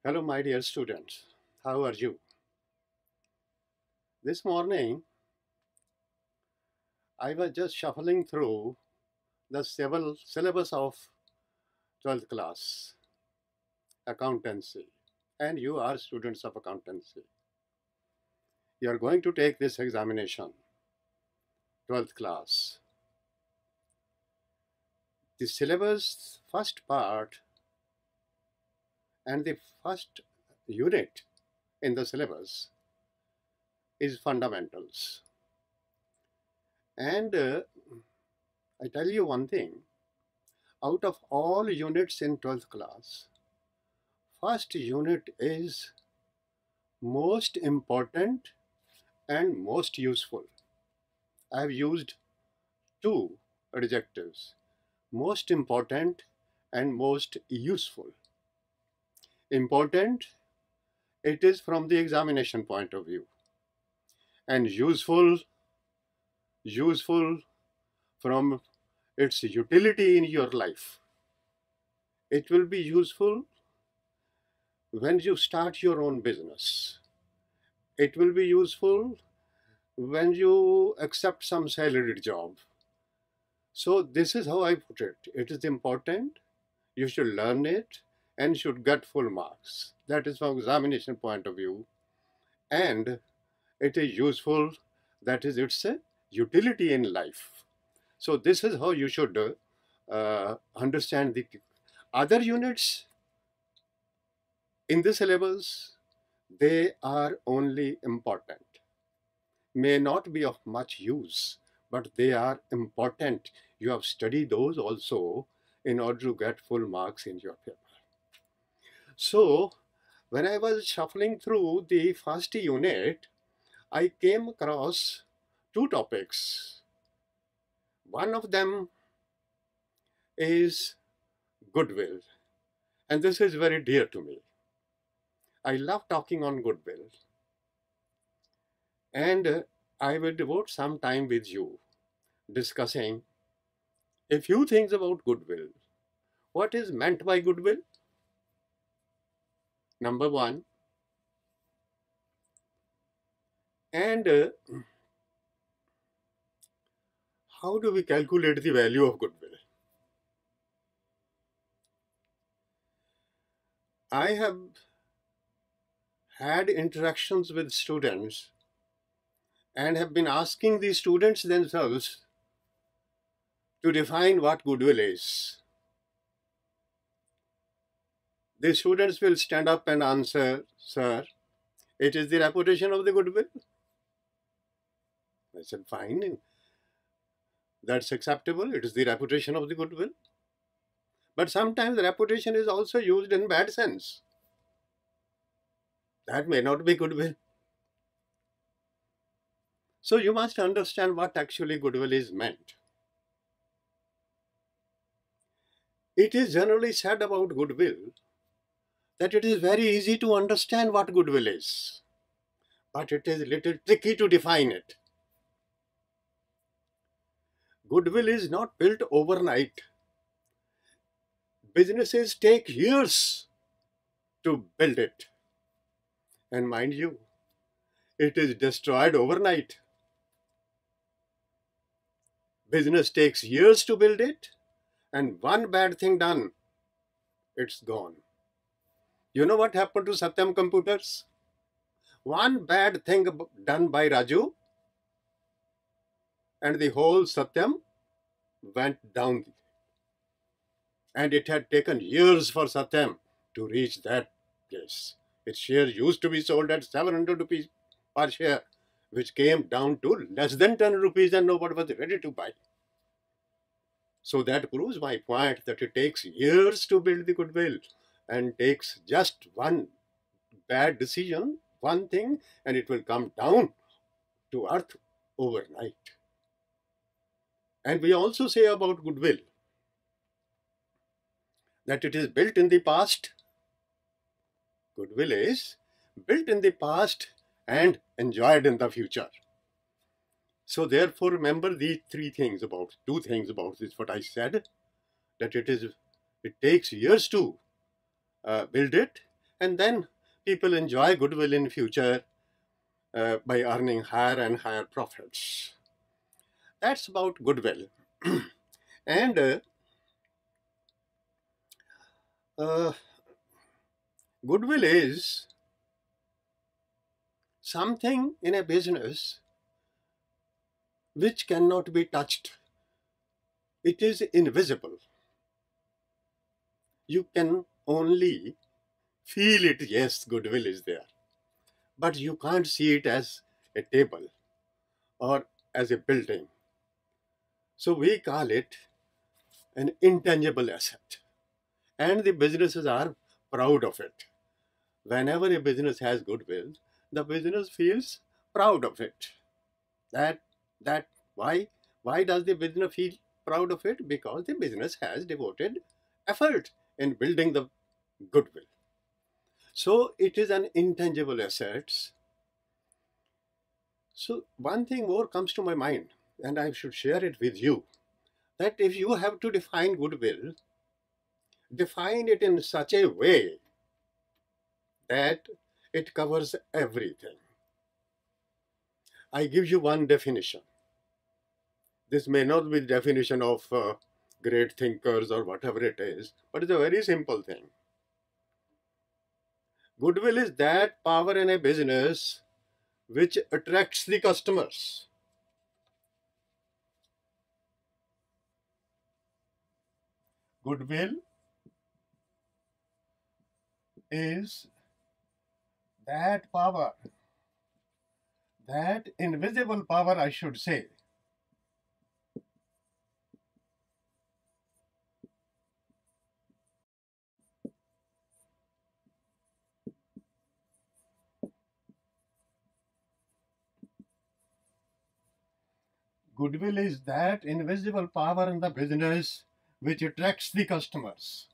Hello, my dear students. How are you? This morning, I was just shuffling through the several syllabus of 12th class accountancy, and you are students of accountancy. You are going to take this examination, 12th class. The syllabus first part and the first unit in the syllabus is fundamentals. And I tell you one thing, out of all units in 12th class, first unit is most important and most useful. I have used two adjectives, most important and most useful. Important, it is from the examination point of view, and useful from its utility in your life. It will be useful when you start your own business. It will be useful when you accept some salaried job. So this is how I put it. It is important, you should learn it and should get full marks. That is from examination point of view. And it is useful, that is its utility in life. So this is how you should understand the other units in the syllabus. They are only important, may not be of much use, but they are important. You have studied those also in order to get full marks in your paper. So when I was shuffling through the first unit, I came across two topics. One of them is goodwill, and this is very dear to me. I love talking on goodwill, and I will devote some time with you discussing a few things about goodwill. What is meant by goodwill? Number one, and how do we calculate the value of goodwill? I have had interactions with students and have been asking the students themselves to define what goodwill is. The students will stand up and answer, "Sir, it is the reputation of the goodwill." I said, "Fine, that's acceptable. It is the reputation of the goodwill." But sometimes reputation is also used in bad sense. That may not be goodwill. So you must understand what actually goodwill is meant. It is generally said about goodwill that it is very easy to understand what goodwill is, but it is a little tricky to define it. Goodwill is not built overnight. Businesses take years to build it. And mind you, it is destroyed overnight. Business takes years to build it, and one bad thing done, it's gone. You know what happened to Satyam Computers? One bad thing done by Raju, and the whole Satyam went down. And it had taken years for Satyam to reach that place. Its share used to be sold at 700 rupees per share, which came down to less than 10 rupees, and nobody was ready to buy. So that proves my point that it takes years to build the goodwill, and takes just one bad decision, one thing, and it will come down to earth overnight. And we also say about goodwill that it is built in the past. Goodwill is built in the past and enjoyed in the future. So therefore, remember these two things about this, what I said, that it takes years to build it, and then people enjoy goodwill in future by earning higher and higher profits. That's about goodwill. And uh, goodwill is something in a business which cannot be touched. It is invisible. You can only feel it, yes, goodwill is there, but you can't see it as a table or as a building. So we call it an intangible asset, and the businesses are proud of it. Whenever a business has goodwill, the business feels proud of it. That that why does the business feel proud of it? Because the business has devoted effort in building the goodwill. So it is an intangible asset. So one thing more comes to my mind, and I should share it with you, that if you have to define goodwill, define it in such a way that it covers everything. I give you one definition. This may not be the definition of great thinkers or whatever it is, but it's a very simple thing. Goodwill is that power in a business which attracts the customers. Goodwill is that power, that invisible power, I should say. Goodwill is that invisible power in the business which attracts the customers.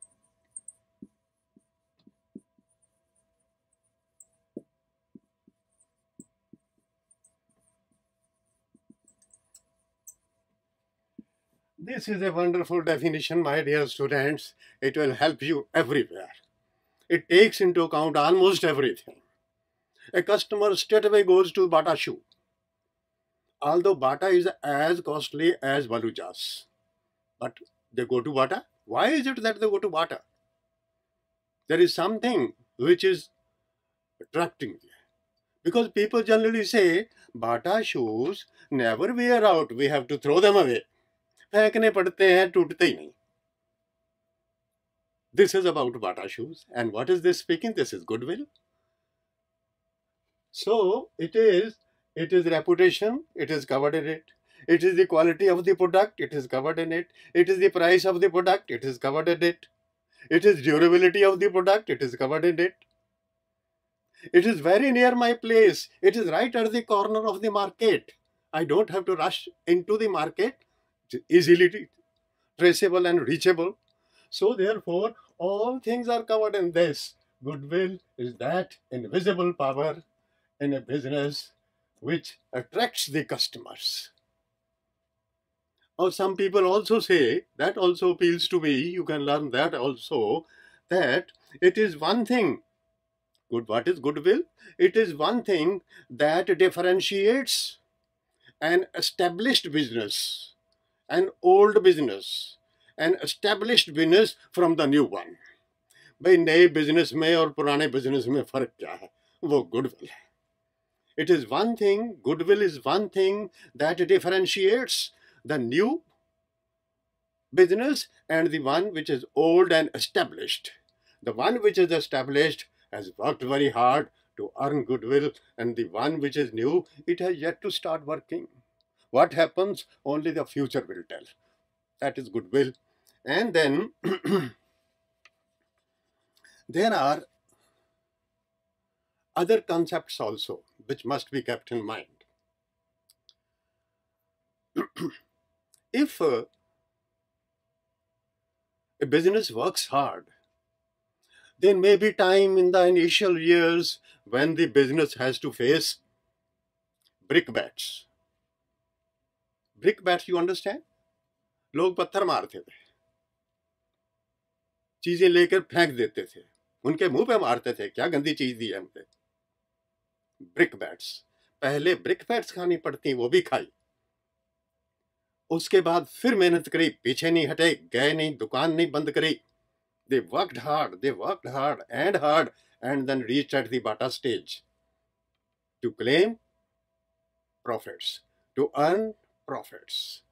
This is a wonderful definition, my dear students. It will help you everywhere. It takes into account almost everything. A customer straight away goes to Bata shoe, although Bata is as costly as Valujas. But they go to Bata. Why is it that they go to Bata? There is something which is attracting them. Because people generally say, Bata shoes never wear out, we have to throw them away. फेंकने पड़ते हैं, टूटते ही नहीं. This is about Bata shoes. And what is this speaking? This is goodwill. So it is reputation, it is covered in it. It is the quality of the product, it is covered in it. It is the price of the product, it is covered in it. It is durability of the product, it is covered in it. It is very near my place. It is right at the corner of the market. I don't have to rush into the market. It's easily traceable and reachable. So therefore, all things are covered in this. Goodwill is that invisible power in a business which attracts the customers. Or some people also say, that also appeals to me, you can learn that also, that it is one thing. What is goodwill? It is one thing that differentiates an established business, an old business, an established business from the new one. भाई नए business में और पुराने business में फर्क क्या है? वो गुडविल है. It is one thing, goodwill is one thing that differentiates the new business and the one which is old and established. The one which is established has worked very hard to earn goodwill, and the one which is new, it has yet to start working. What happens? Only the future will tell. That is goodwill. And then there are other concepts also which must be kept in mind. If a business works hard, there may be time in the initial years when the business has to face brickbats. Brickbats, you understand? लोग पत्थर मारते थे, चीजें लेकर फेंक देते थे, उनके मुंह पे मारते थे, क्या गंदी चीज दी है हम पे। ब्रिक बैट्स, पहले ब्रिक बैट्स खानी पड़ती, वो भी खाई। उसके बाद फिर मेहनत करी, पीछे नहीं हटे, गए नहीं, दुकान नहीं बंद करी। They worked hard, and then reached at the Bata stage to claim profits, to earn profits.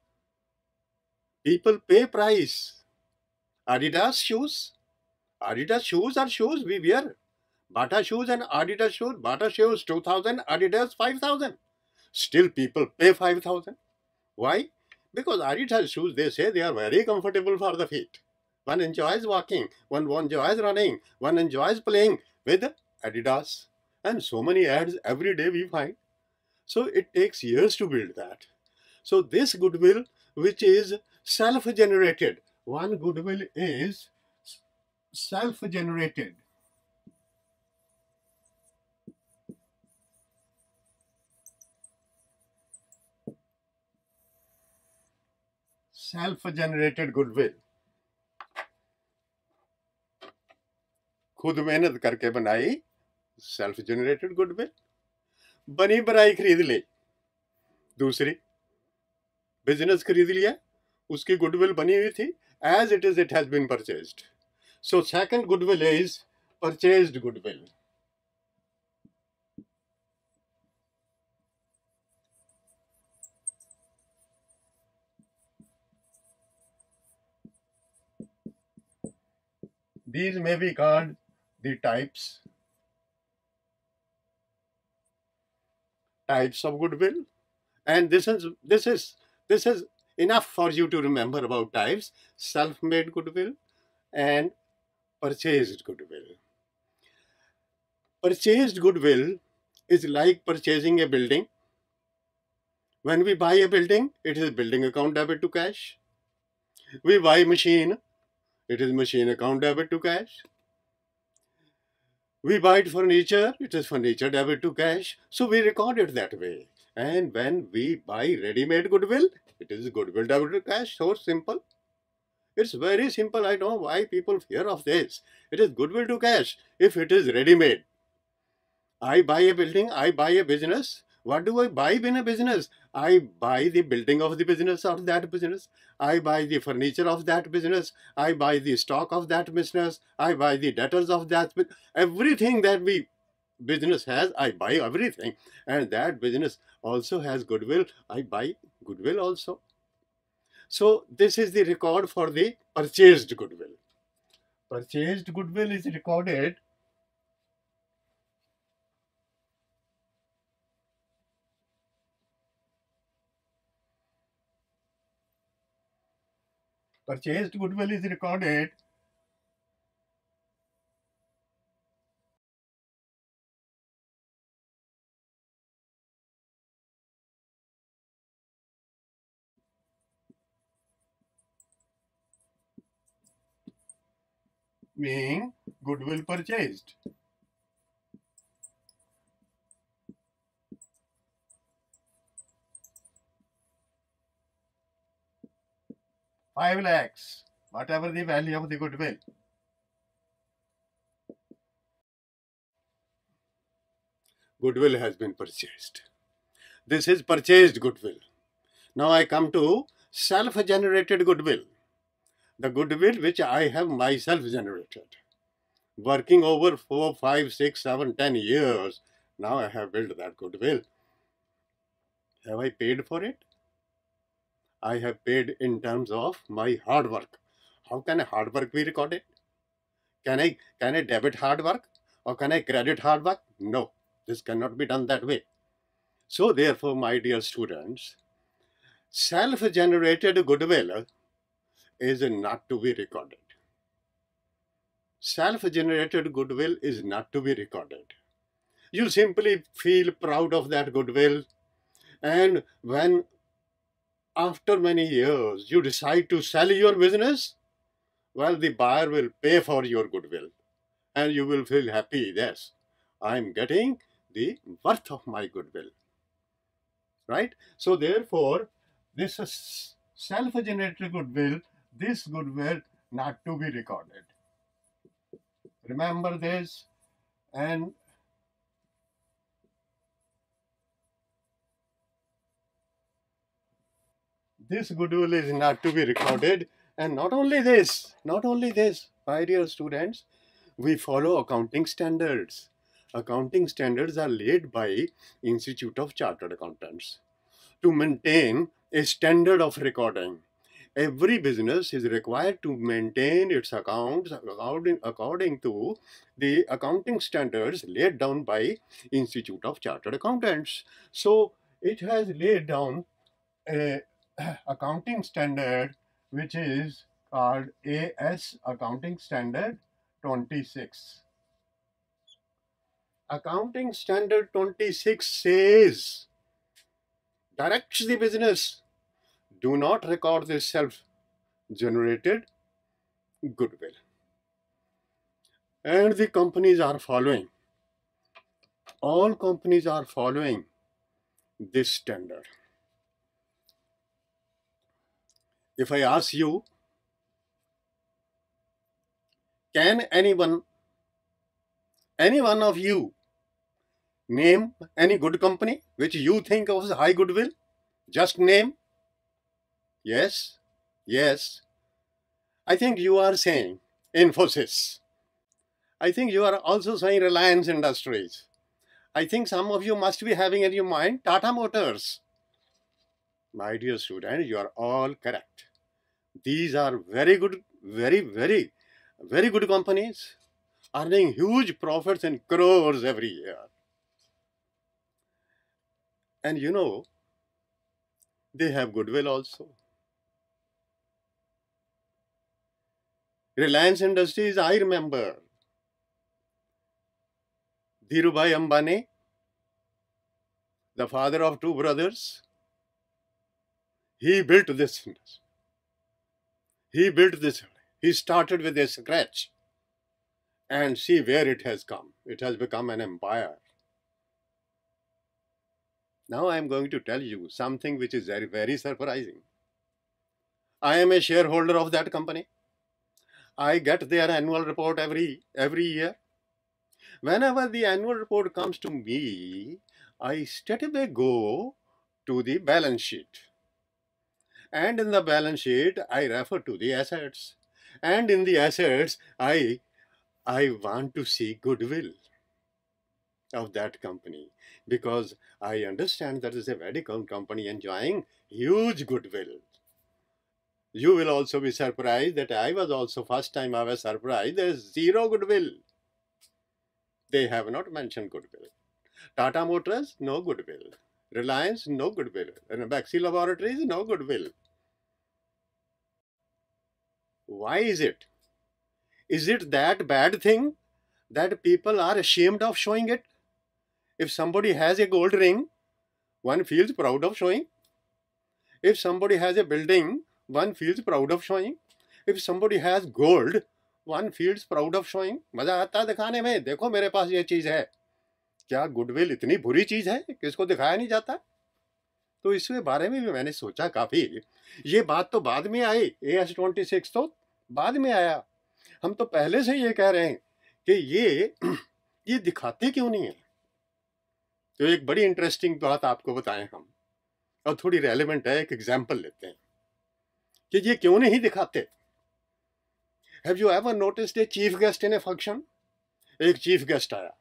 People pay price. Adidas shoes are shoes we wear. Bata shoes and Adidas shoes. Bata shoes 2,000, Adidas 5,000. Still people pay 5,000. Why? Because Adidas shoes, they say they are very comfortable for the feet. One enjoys walking, one enjoys running, one enjoys playing with Adidas. And so many ads every day we find. So it takes years to build that. So this goodwill, which is self-generated, one goodwill is self-generated. Self-generated goodwill. खुद मेहनत करके बनाई self generated goodwill, बनी बनाई खरीद ले, दूसरी business खरीद लिया, उसकी गुडविल बनी हुई थी, as it has been purchased. So second goodwill is purchased goodwill. These may be called the types of goodwill, and this is enough for you to remember about types: self-made goodwill and purchased goodwill. Purchased goodwill is like purchasing a building. When we buy a building, it is building account debit to cash. We buy a machine, it is machine account debit to cash. We buy furniture, it is furniture debit to cash. So we record it that way. And when we buy ready-made goodwill, it is goodwill debit to cash. So simple. It's very simple. I don't know why people fear of this. It is goodwill to cash if it is ready-made. I buy a building, I buy a business. What do I buy in a business? I buy the building of the business of that business. I buy the furniture of that business. I buy the stock of that business. I buy the debtors of that. Everything that business has, I buy everything. And that business also has goodwill. I buy goodwill also. So this is the record for the purchased goodwill. Purchased goodwill is recorded . Purchased goodwill is recorded being goodwill purchased. ₹5 lakhs, whatever the value of the goodwill. Goodwill has been purchased. This is purchased goodwill. Now I come to self-generated goodwill. The goodwill which I have myself generated. Working over 4, 5, 6, 7, 10 years, now I have built that goodwill. Have I paid for it? I have paid in terms of my hard work. How can a hard work be recorded? Can I debit hard work or can I credit hard work? No, this cannot be done that way. So therefore, my dear students, self-generated goodwill is not to be recorded. Self-generated goodwill is not to be recorded. You simply feel proud of that goodwill, and when after many years you decide to sell your business, well, the buyer will pay for your goodwill and you will feel happy. Yes, I'm getting the worth of my goodwill, right? So therefore, this is self-generated goodwill, this goodwill not to be recorded. Remember this. And this goodwill is not to be recorded. And not only this, my dear students, we follow accounting standards. Accounting standards are laid by Institute of Chartered Accountants to maintain a standard of recording. Every business is required to maintain its accounts according to the accounting standards laid down by Institute of Chartered Accountants. So it has laid down a accounting standard which is called AS Accounting Standard 26. Accounting Standard 26 says, directs the business, do not record this self-generated goodwill. And the companies are following. All companies are following this standard. If I ask you, can any one of you name any good company which you think of as high goodwill? Just name. Yes, yes. I think you are saying Infosys. I think you are also saying Reliance Industries. I think some of you must be having in your mind Tata Motors. My dear student, you are all correct. These are very good, very good companies, earning huge profits in crores every year. And you know, they have goodwill also. Reliance Industries, I remember Dhirubhai Ambani, the father of two brothers, he built this industry. He started with a scratch. And see where it has come. It has become an empire. Now I am going to tell you something which is very surprising. I am a shareholder of that company. I get their annual report every year. Whenever the annual report comes to me, I straightaway go to the balance sheet. And in the balance sheet, I refer to the assets. And in the assets, I want to see goodwill of that company, because I understand that is a very good company enjoying huge goodwill. You will also be surprised that I was also first time I was surprised there is zero goodwill. They have not mentioned goodwill. Tata Motors, no goodwill. Reliance, no goodwill. And Baxi Laboratories, no goodwill. Why is it? Is it that bad thing that people are ashamed of showing it? If somebody has a gold ring, one feels proud of showing. If somebody has a building, one feels proud of showing. If somebody has gold, one feels proud of showing. मजा आता है दिखाने में, देखो मेरे पास ये चीज है. क्या गुडविल इतनी बुरी चीज है कि इसको दिखाया नहीं जाता? तो इसके बारे में भी मैंने सोचा काफी. ये बात तो बाद में आई, AS-26 तो बाद में आया. हम तो पहले से ये कह रहे हैं कि ये दिखाते क्यों नहीं है. तो एक बड़ी इंटरेस्टिंग बात आपको बताएं हम, और थोड़ी रेलेवेंट है. एक एग्जाम्पल लेते हैं कि ये क्यों नहीं दिखाते. Have you ever noticed a chief guest in a function? एक chief guest आया.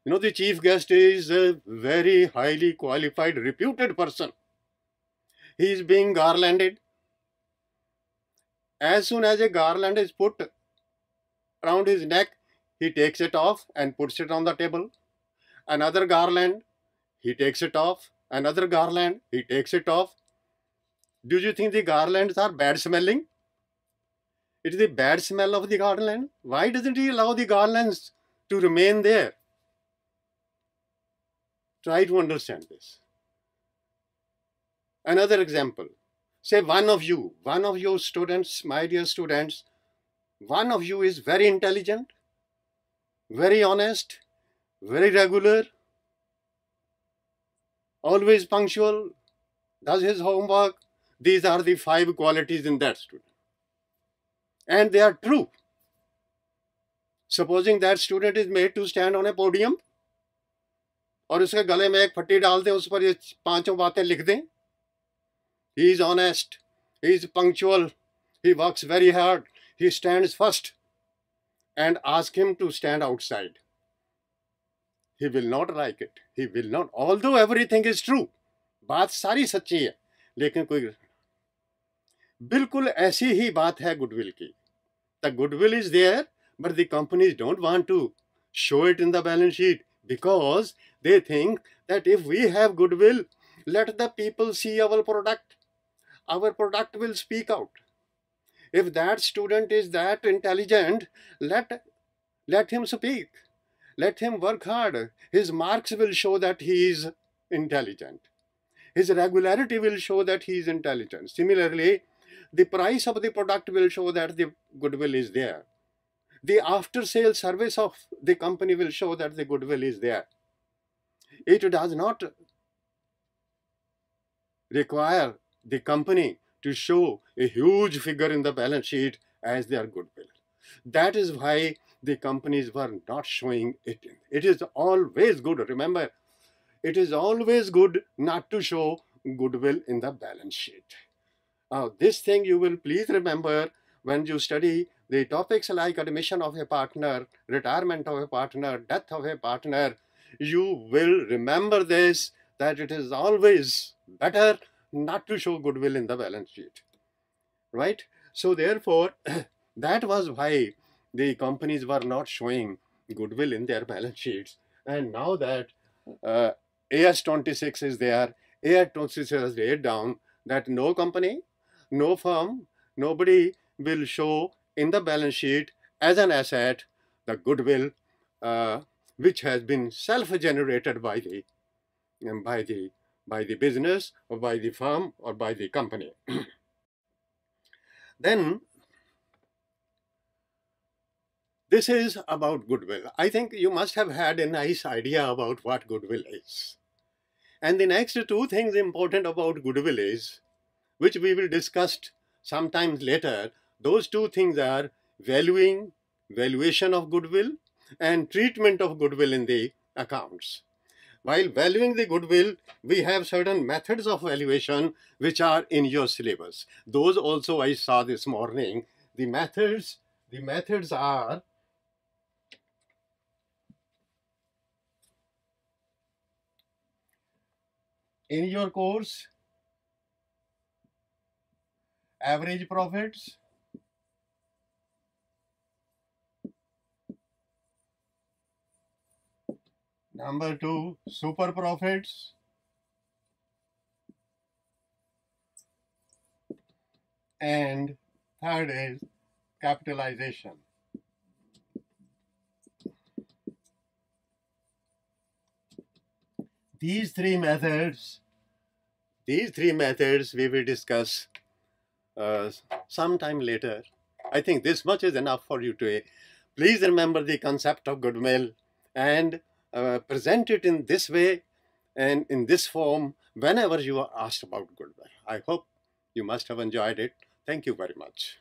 You know, the chief guest is a very highly qualified, reputed person. He is being garlanded. As soon as a garland is put around his neck, he takes it off and puts it on the table. Another garland, he takes it off. Another garland, he takes it off. Do you think the garlands are bad smelling? It is the bad smell of the garland. Why doesn't he allow the garlands to remain there? Try to understand this. Another example. Say one of your students, my dear students, one of you is very intelligent, very honest, very regular, always punctual, does his homework. These are the 5 qualities in that student. And they are true. Supposing that student is made to stand on a podium और उसके गले में एक फट्टी डाल दें, उस पर ये पांचों बातें लिख दें, he is honest, he is punctual, he works very hard, he stands first, and ask him to stand outside. He will not like it. He will not, although everything is true. बात सारी सच्ची है, लेकिन कोई बिल्कुल ऐसी ही बात है गुडविल की. The goodwill is there, but the companies don't want to show it in the balance sheet because they think that if we have goodwill, let the people see our product. Our product will speak out. If that student is that intelligent, let him speak. Let him work hard. His marks will show that he is intelligent. His regularity will show that he is intelligent. Similarly, the price of the product will show that the goodwill is there. The after-sale service of the company will show that the goodwill is there. It does not require the company to show a huge figure in the balance sheet as their goodwill. That is why the companies were not showing it. It is always good, remember, it is always good not to show goodwill in the balance sheet. Now, this thing you will please remember when you study the topics like admission of a partner, retirement of a partner, death of a partner. You will remember this, that it is always better not to show goodwill in the balance sheet, right? So therefore, that was why the companies were not showing goodwill in their balance sheets. And now that AS 26 is there, AS 26 has laid down that no company, no firm, nobody will show in the balance sheet as an asset the goodwill which has been self-generated by the business or by the firm or by the company. Then this is about goodwill. I think you must have had a nice idea about what goodwill is. And the next two things important about goodwill is, which we will discuss sometimes later, those two things are valuation of goodwill and treatment of goodwill in the accounts. While valuing the goodwill, we have certain methods of valuation which are in your syllabus. Those also I saw this morning. The methods are in your course: average profits, number two, super profits, and third is capitalization. These three methods we will discuss sometime later. I think this much is enough for you today. Please remember the concept of goodwill and present it in this way and in this form whenever you are asked about goodwill. I hope you must have enjoyed it. Thank you very much.